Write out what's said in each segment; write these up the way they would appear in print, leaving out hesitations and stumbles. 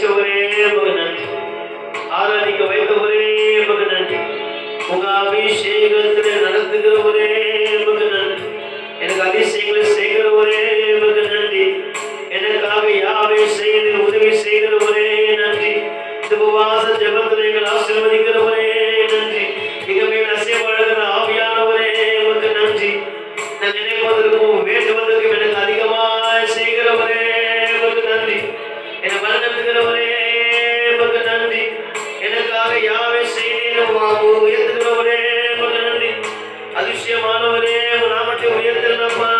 வச்சவரே உமக்கு நன்றி. ஆராதிக்க வைத்தவரே உமக்கு நன்றி. உங்க அபிஷேகத்திலே நடத்துகிறவரே உமக்கு நன்றி. எனக்கு அதிசயங்களை செய்கிறவரே உமக்கு நன்றி. எனக்காக யாவை செய்து உதவி செய்கிறவரே நன்றி. இந்த உபவாச ஜெபத்தில் எங்கள் ஆசீர்வதிக்கிறவரே நன்றி. எங்க மேல் அசைவாடுகிற ஆவியானவரே உமக்கு நன்றி. நான் நினைப்பதற்கும் வேண்டுவதற்கும் எனக்கு அதிகமாய் செய்கிறவரே உமக்கு நன்றி. என்னை வழிநடத்துகிறவரே உமக்கு நன்றி. எனக்காக யாவை செய்தேன் உயர்த்துகிறவரே உமக்கு நன்றி. அதிசயமானவரே உங்க நாமத்தை உயர்த்துகிறப்பா.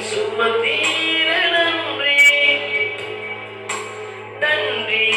சுமந்தீர நன்றி நன்றி